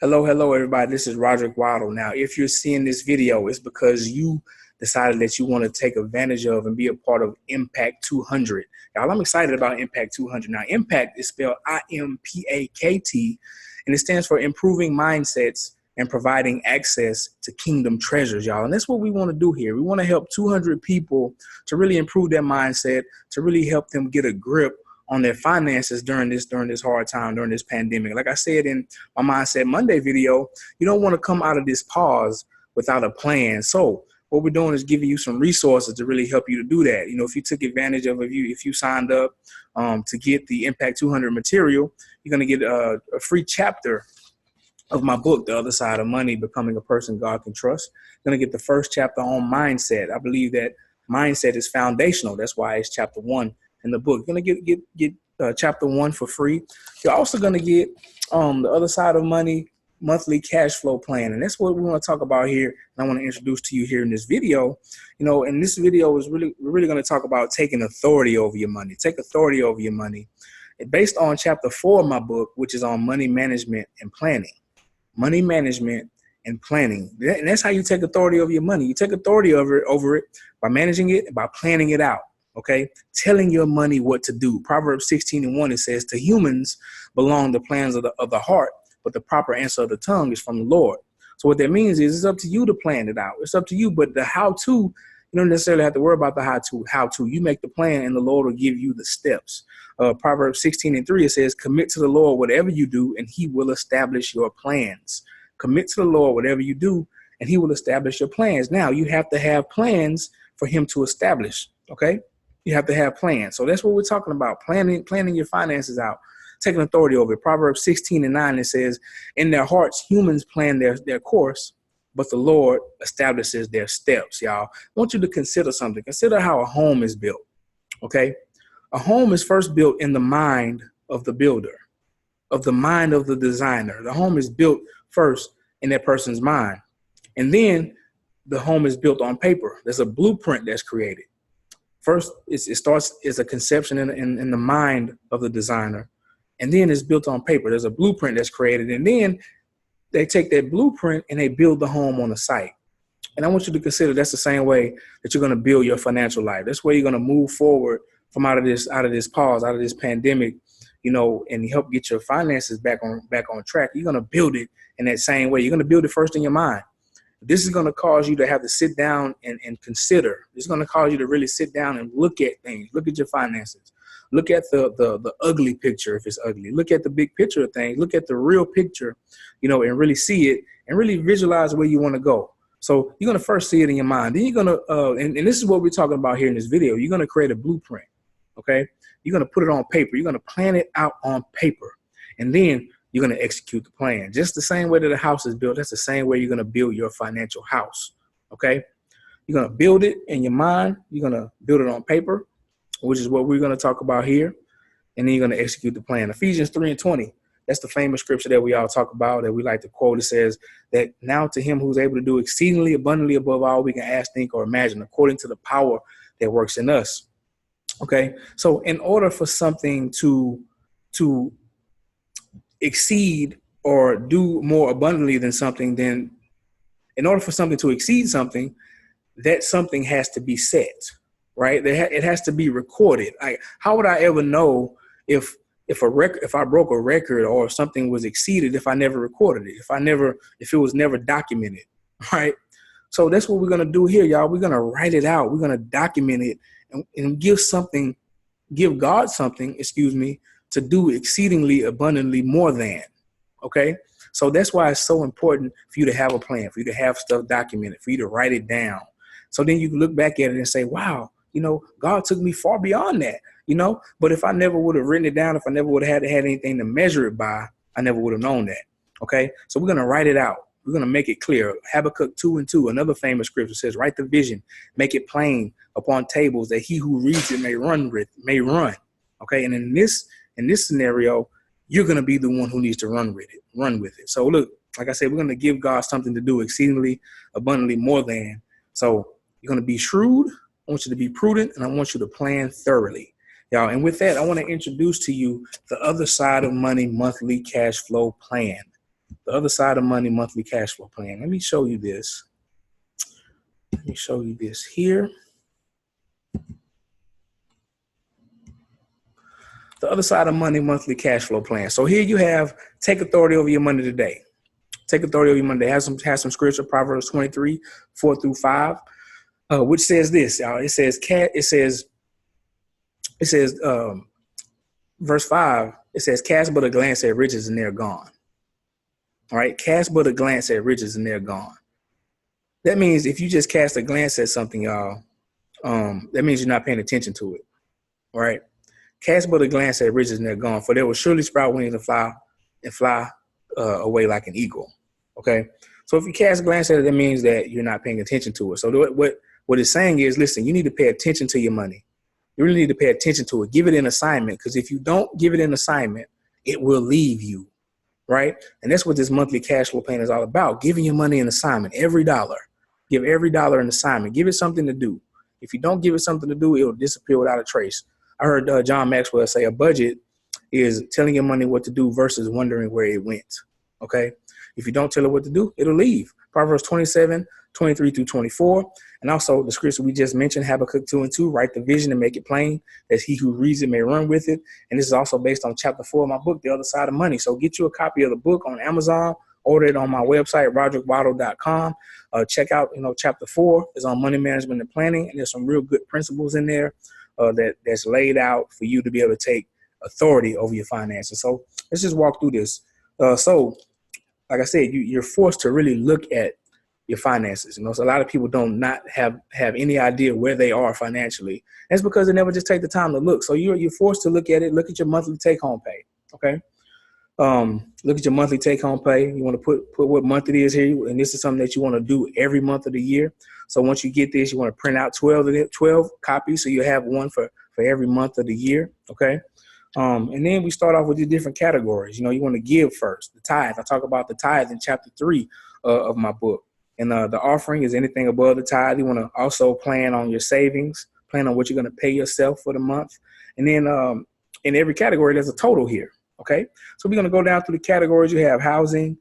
Hello, everybody. This is Roderick Waddle. Now, if you're seeing this video, it's because you decided that you want to take advantage of and be a part of Impact 200. Y'all, I'm excited about Impact 200. Now, Impact is spelled I.M.P.A.K.T, and it stands for Improving Mindsets and Providing Access to Kingdom Treasures, y'all. And that's what we want to do here. We want to help 200 people to really improve their mindset, to really help them get a grip on their finances during this hard time, during this pandemic. Like I said in my Mindset Monday video, you don't want to come out of this pause without a plan. So what we're doing is giving you some resources to really help you to do that. You know, if you took advantage of if you signed up to get the Impact 200 material, you're going to get a free chapter of my book, The Other Side of Money, Becoming a Person God Can Trust. You're going to get the first chapter on mindset. I believe that mindset is foundational. That's why it's chapter 1 in the book. You're going to get chapter 1 for free. You're also going to get The Other Side of Money monthly cash flow plan. And that's what we want to talk about here. And I want to introduce to you here in this video. You know, and this video is we're really going to talk about taking authority over your money. Take authority over your money. Based on chapter 4 of my book, which is on money management and planning. Money management and planning. And that's how you take authority over your money. You take authority over it by managing it, by planning it out. Okay, telling your money what to do. Proverbs 16:1, it says, to humans belong the plans of the heart, but the proper answer of the tongue is from the Lord. So what that means is it's up to you to plan it out. It's up to you, but the how-to, you don't necessarily have to worry about the how-to. You make the plan and the Lord will give you the steps. Proverbs 16:3, it says, commit to the Lord whatever you do and he will establish your plans. Commit to the Lord whatever you do and he will establish your plans. Now, you have to have plans for him to establish, okay? You have to have plans. So that's what we're talking about, planning your finances out, taking authority over it. Proverbs 16:9, it says, in their hearts, humans plan their course, but the Lord establishes their steps, y'all. I want you to consider something. Consider how a home is built, okay? A home is first built in the mind of the builder, of the mind of the designer. The home is built first in that person's mind. And then the home is built on paper. There's a blueprint that's created. First, it starts as a conception in the mind of the designer, and then it's built on paper. There's a blueprint that's created, and then they take that blueprint and they build the home on the site. And I want you to consider that's the same way that you're going to build your financial life. That's where you're going to move forward from out of this pause, out of this pandemic, you know, and help get your finances back on track. You're going to build it in that same way. You're going to build it first in your mind. This is going to cause you to have to sit down and consider. It's going to cause you to really sit down and look at things. Look at your finances. Look at the ugly picture if it's ugly. Look at the big picture of things. Look at the real picture, you know, and really see it and really visualize where you want to go. So you're going to first see it in your mind. Then you're going to, and this is what we're talking about here in this video. You're going to create a blueprint, okay? You're going to put it on paper. You're going to plan it out on paper. And then you're going to execute the plan. Just the same way that a house is built, that's the same way you're going to build your financial house, okay? You're going to build it in your mind. You're going to build it on paper, which is what we're going to talk about here. And then you're going to execute the plan. Ephesians 3:20, that's the famous scripture that we all talk about, that we like to quote. It says that now to him who's able to do exceedingly abundantly above all we can ask, think, or imagine, according to the power that works in us, okay? So in order for something to exceed or do more abundantly than something, then in order for something to exceed something, that something has to be set, right? It has to be recorded. Like, how would I ever know if I broke a record or if something was exceeded if I never recorded it, if it was never documented, right? So that's what we're going to do here, y'all. We're going to write it out. We're going to document it and give God something, to do exceedingly abundantly more than, okay? So that's why it's so important for you to have a plan, for you to have stuff documented, for you to write it down. So then you can look back at it and say, wow, you know, God took me far beyond that, you know? But if I never would have written it down, if I never would have had anything to measure it by, I never would have known that, okay? So we're going to write it out. We're going to make it clear. Habakkuk 2:2, another famous scripture, says, write the vision, make it plain upon tables that he who reads it may run, okay? And in this scenario, you're going to be the one who needs to run with it. So look, like I said, we're going to give God something to do exceedingly abundantly more than. So you're going to be shrewd. I want you to be prudent, and I want you to plan thoroughly, y'all. And with that, I want to introduce to you the Other Side of Money monthly cash flow plan. The other side of money monthly cash flow plan. Let me show you this. Let me show you this here. The other side of money monthly cash flow plan. So here you have take authority over your money today. Take authority over your money. Has some scripture, Proverbs 23, 4-5, which says this. It says verse 5. It says, "Cast but a glance at riches and they're gone." All right, cast but a glance at riches and they're gone. That means if you just cast a glance at something, y'all, that means you're not paying attention to it. All right. Cast but a glance at riches and they're gone, for they will surely sprout wings and fly away like an eagle. Okay. So if you cast a glance at it, that means that you're not paying attention to it. So what it's saying is, listen, you need to pay attention to your money. You really need to pay attention to it. Give it an assignment, because if you don't give it an assignment, it will leave you. Right. And that's what this monthly cash flow plan is all about. Giving your money an assignment. Every dollar. Give every dollar an assignment. Give it something to do. If you don't give it something to do, it will disappear without a trace. I heard John Maxwell say a budget is telling your money what to do versus wondering where it went. Okay. If you don't tell it what to do, it'll leave. Proverbs 27, 23-24. And also the scripture we just mentioned, Habakkuk 2:2, write the vision and make it plain, that he who reads it may run with it. And this is also based on chapter 4 of my book, The Other Side of Money. So get you a copy of the book on Amazon, order it on my website, roderickwaddle.com. Check out, chapter 4 is on money management and planning. And there's some real good principles in there that's laid out for you to be able to take authority over your finances. So let's just walk through this. So like I said, you're forced to really look at your finances. So a lot of people don't not have any idea where they are financially. That's because they never just take the time to look. So you're forced to look at it. Look at your monthly take-home pay. Okay. Look at your monthly take-home pay. You want to put what month it is here, and this is something that you want to do every month of the year. So once you get this, you want to print out 12 copies, so you have one for every month of the year. Okay. And then we start off with the different categories. You want to give first. The tithe. I talk about the tithe in chapter 3 of my book. And the offering is anything above the tithe. You want to also plan on your savings, plan on what you're going to pay yourself for the month. And then in every category, there's a total here. Okay. So we're going to go down through the categories. You have housing,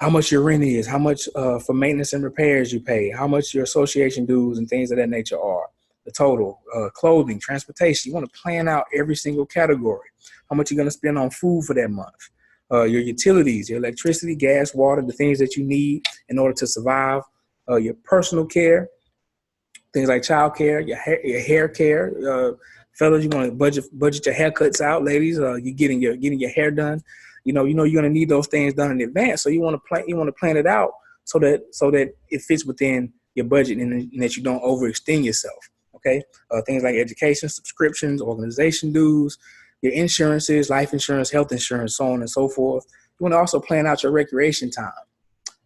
how much your rent is, how much for maintenance and repairs you pay, how much your association dues and things of that nature are. The total, clothing, transportation. You want to plan out every single category, how much you're going to spend on food for that month, your utilities, your electricity, gas, water, the things that you need in order to survive, your personal care, things like child care, your hair care. Fellas, you want to budget your haircuts out. Ladies, you're getting your hair done. You know you're going to need those things done in advance. So you want to plan it out so that it fits within your budget and that you don't overextend yourself. Okay, things like education, subscriptions, organization dues, your insurances, life insurance, health insurance, so on and so forth. You want to also plan out your recreation time.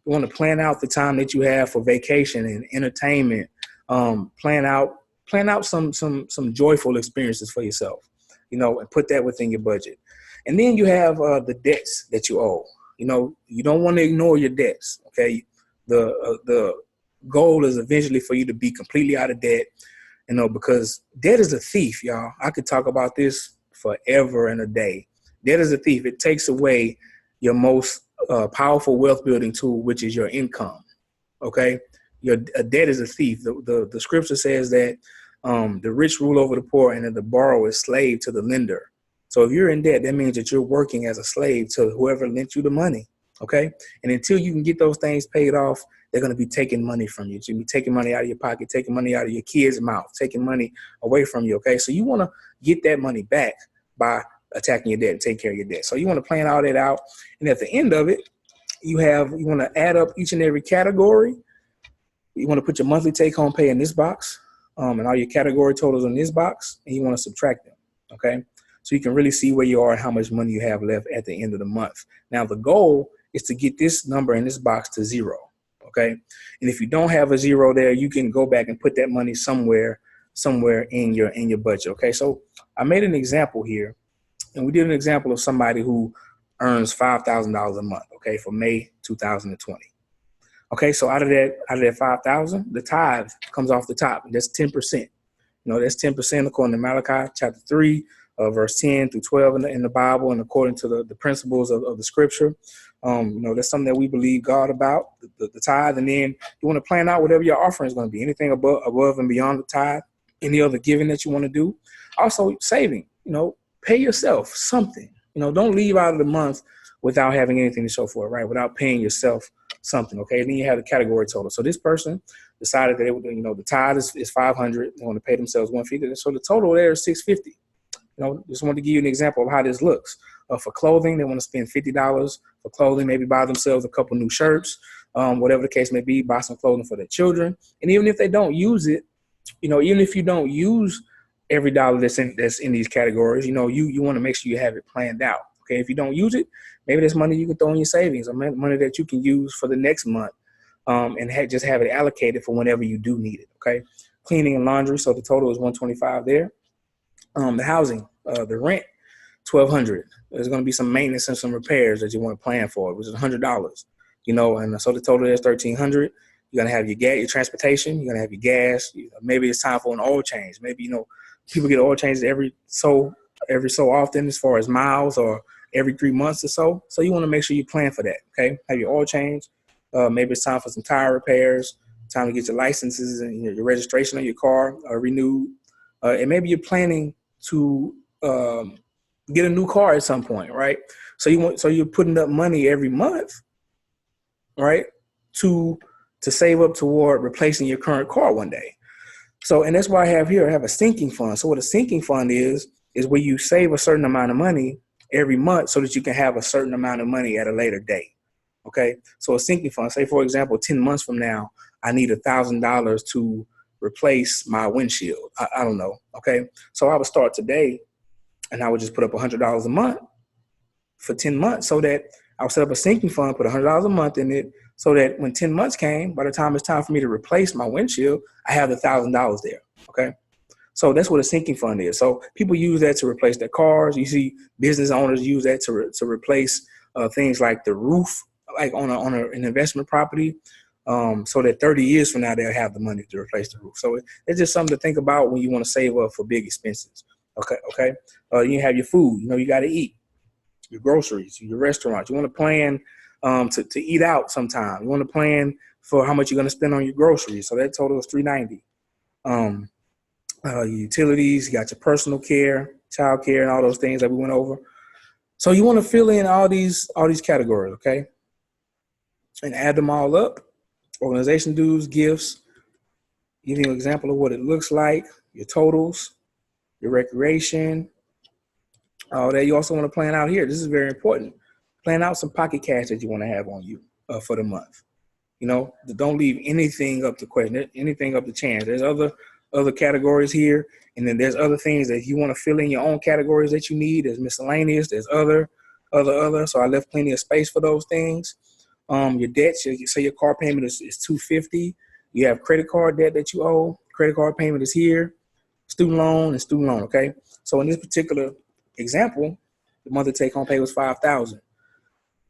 You want to plan out the time that you have for vacation and entertainment. Plan out some joyful experiences for yourself, and put that within your budget. And then you have the debts that you owe. You don't want to ignore your debts. Okay, the goal is eventually for you to be completely out of debt. Because debt is a thief, y'all. I could talk about this forever and a day. Debt is a thief. It takes away your most powerful wealth building tool, which is your income. Okay, a debt is a thief. The scripture says that the rich rule over the poor, and that the borrower is slave to the lender. So if you're in debt, that means that you're working as a slave to whoever lent you the money. Okay, and until you can get those things paid off, they're going to be taking money from you. You'll be taking money out of your pocket, taking money out of your kids' mouth, taking money away from you. Okay, so you want to get that money back by attacking your debt and taking care of your debt. So you want to plan all that out, and at the end of it, you want to add up each and every category. You want to put your monthly take-home pay in this box, and all your category totals in this box, and you want to subtract them. Okay, so you can really see where you are and how much money you have left at the end of the month. Now the goal is to get this number in this box to 0. Okay. And if you don't have a 0 there, you can go back and put that money somewhere in your budget. Okay. So I made an example here, and we did an example of somebody who earns $5,000 a month. Okay. For May 2020. Okay. So out of that 5,000, the tithe comes off the top. That's 10%. That's 10% according to Malachi chapter 3, verse 10-12 in the Bible, and according to the principles of the scripture. That's something that we believe God about, the tithe. And then you want to plan out whatever your offering is going to be, anything above and beyond the tithe, any other giving that you want to do. Also saving, pay yourself something. Don't leave out of the month without having anything to show for it, right? Without paying yourself something, okay? And then you have the category total. So this person decided that the tithe is 500. They want to pay themselves 150. So the total there is 650. Just wanted to give you an example of how this looks. For clothing, they want to spend $50 for clothing, maybe buy themselves a couple new shirts, whatever the case may be, buy some clothing for their children. And even if they don't use it, even if you don't use every dollar that's in these categories, you want to make sure you have it planned out. Okay, if you don't use it, maybe there's money you can throw in your savings, or money that you can use for the next month, and just have it allocated for whenever you do need it. Okay, cleaning and laundry, so the total is 125 there. The housing, the rent, $1,200. There's going to be some maintenance and some repairs that you want to plan for, which is $100. And so the total is $1,300. You're gonna have your transportation. You're gonna have your gas. Maybe it's time for an oil change. Maybe people get oil changes every so often, as far as miles, or every 3 months or so. So you want to make sure you plan for that. Okay, have your oil change. Maybe it's time for some tire repairs. Time to get your licenses and your registration on your car renewed. And maybe you're planning to get a new car at some point, right? So you're putting up money every month, right, to save up toward replacing your current car one day. So, and that's why I have a sinking fund. So what a sinking fund is where you save a certain amount of money every month so that you can have a certain amount of money at a later date. Okay. So a sinking fund, say for example, 10 months from now, I need $1,000 to replace my windshield. I don't know. Okay. So I would start today and I would just put up $100 a month for 10 months, so that I'll set up a sinking fund, put $100 a month in it, so that when 10 months came, by the time it's time for me to replace my windshield, I have the $1,000 there. Okay. So that's what a sinking fund is. So people use that to replace their cars. You see business owners use that to replace things like the roof, like on an investment property, so that 30 years from now, they'll have the money to replace the roof. So it's just something to think about when you want to save up for big expenses. Okay. You have your food, you got to eat, your groceries, your restaurants. You want to plan to eat out sometime. You want to plan for how much you're going to spend on your groceries. So that total is $390. Your utilities, you got your personal care, child care, and all those things that we went over. So you want to fill in all these categories, okay, and add them all up. Organization dues, gifts, give you an example of what it looks like, your totals, your recreation, all that. You also want to plan out here. This is very important. Plan out some pocket cash that you want to have on you for the month. Don't leave anything up to question, anything up to chance. There's other categories here, and then there's other things that you want to fill in your own categories that you need. There's miscellaneous. There's other. So I left plenty of space for those things. Your debt, say your car payment is $250. You have credit card debt that you owe. Credit card payment is here. Student loan. Okay. So in this particular example, the monthly take-home pay was $5,000.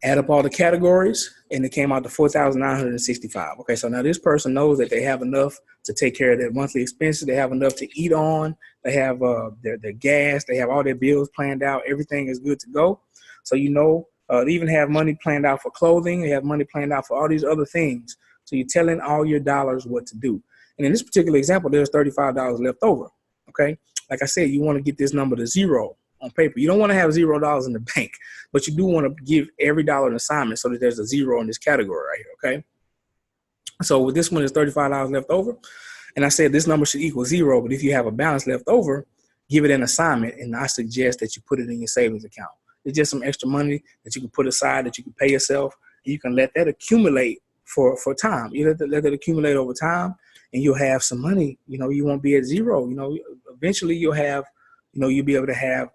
Add up all the categories, and it came out to $4,965. Okay, so now this person knows that they have enough to take care of their monthly expenses. They have enough to eat on. They have their gas. They have all their bills planned out. Everything is good to go. So they even have money planned out for clothing. They have money planned out for all these other things. So you're telling all your dollars what to do. And in this particular example, there's $35 left over. Okay, like I said, you want to get this number to zero on paper. You don't want to have $0 in the bank, but you do want to give every dollar an assignment so that there's a zero in this category right here, okay? So with this one, there's $35 left over. And I said this number should equal zero, but if you have a balance left over, give it an assignment, and I suggest that you put it in your savings account. It's just some extra money that you can put aside, that you can pay yourself, and you can let that accumulate for time. You let that accumulate over time, and you'll have some money. You won't be at zero. Eventually you'll have, you'll be able to have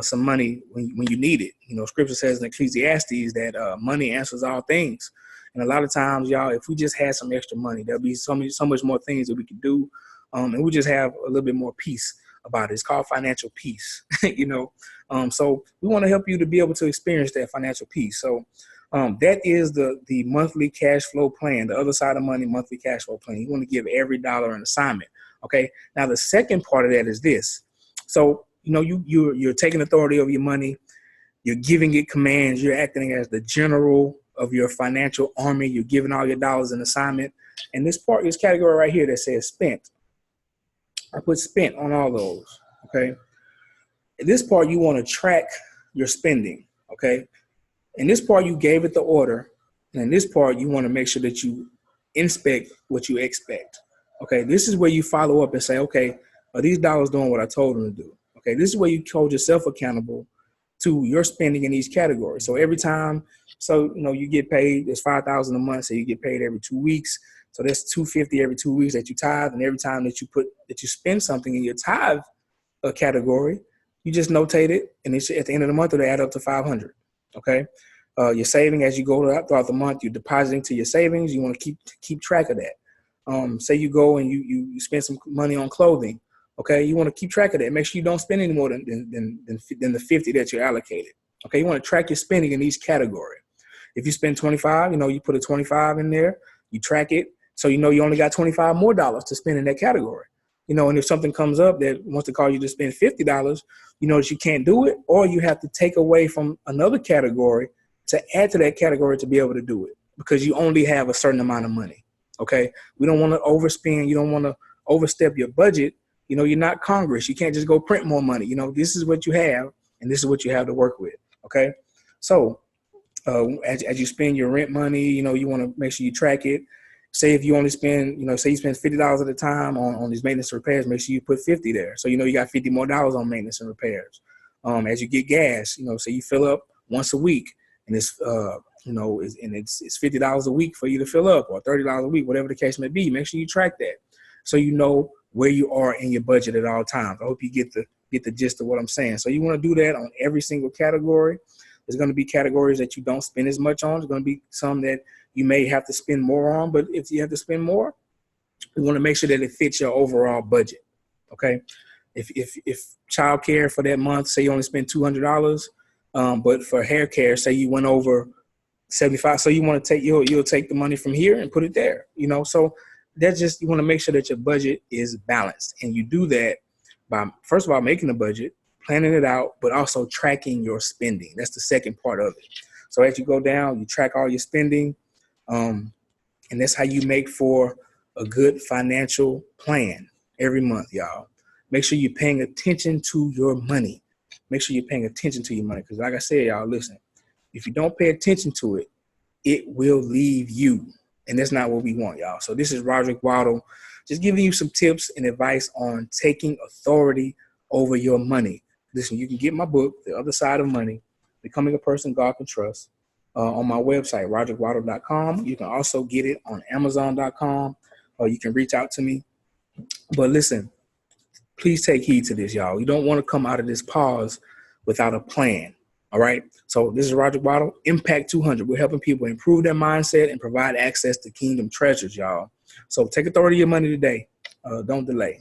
some money when you need it. Scripture says in Ecclesiastes that money answers all things. And a lot of times, y'all, if we just had some extra money, there'll be so much more things that we could do. And we just have a little bit more peace about it. It's called financial peace, So we want to help you to be able to experience that financial peace. So that is the monthly cash flow plan, the other side of money, monthly cash flow plan. You want to give every dollar an assignment. Okay. Now, the second part of that is this. So, you're taking authority over your money. You're giving it commands. You're acting as the general of your financial army. You're giving all your dollars an assignment. And this category right here that says spent, I put spent on all those, okay? In this part, you want to track your spending, okay? In this part, you gave it the order. And in this part, you want to make sure that you inspect what you expect, okay? This is where you follow up and say, okay, are these dollars doing what I told them to do? Okay, this is where you hold yourself accountable to your spending in these categories. So every time, you get paid, there's $5,000 a month, so you get paid every 2 weeks. So that's $250 every 2 weeks that you tithe, and every time that you spend something in your tithe category, you just notate it, and it's at the end of the month it'll add up to $500. Okay, your saving as you go throughout the month, you're depositing to your savings. You want to keep track of that. Say you go and you spend some money on clothing. Okay, you want to keep track of that. Make sure you don't spend any more than the 50 that you're allocated. Okay, you want to track your spending in each category. If you spend 25, you put a 25 in there, you track it, so you only got $25 more to spend in that category. And if something comes up that wants to call you to spend $50, you know that you can't do it, or you have to take away from another category to add to that category to be able to do it, because you only have a certain amount of money. Okay, we don't want to overspend. You don't want to overstep your budget. You're not Congress. You can't just go print more money. This is what you have, and this is what you have to work with. Okay, so as you spend your rent money, you want to make sure you track it. Say if you only spend, say you spend $50 at a time on these maintenance and repairs, make sure you put 50 there. So, you got $50 more on maintenance and repairs. As you get gas, say you fill up once a week, and it's it's $50 a week for you to fill up, or $30 a week, whatever the case may be. Make sure you track that, so you know where you are in your budget at all times. I hope you get the gist of what I'm saying. So you want to do that on every single category. There's going to be categories that you don't spend as much on. There's going to be some that you may have to spend more on, but if you have to spend more, you want to make sure that it fits your overall budget. Okay. If childcare for that month, say you only spend $200, but for hair care, say you went over 75. So you want to you'll take the money from here and put it there, so that's just, you want to make sure that your budget is balanced. And you do that by, first of all, making a budget, planning it out, but also tracking your spending. That's the second part of it. So as you go down, you track all your spending. And that's how you make for a good financial plan every month, y'all. Make sure you're paying attention to your money. Make sure you're paying attention to your money. Because like I said, y'all, listen, if you don't pay attention to it, it will leave you. And that's not what we want, y'all. So this is Roderick Waddle, just giving you some tips and advice on taking authority over your money. Listen, you can get my book, The Other Side of Money, Becoming a Person God Can Trust, on my website, roderickwaddle.com. You can also get it on amazon.com, or you can reach out to me. But listen, please take heed to this, y'all. You don't want to come out of this pause without a plan. All right. So this is Roderick Waddle, I.M.P.A.K.T 200. We're helping people improve their mindset and provide access to kingdom treasures, y'all. So take authority of your money today. Don't delay.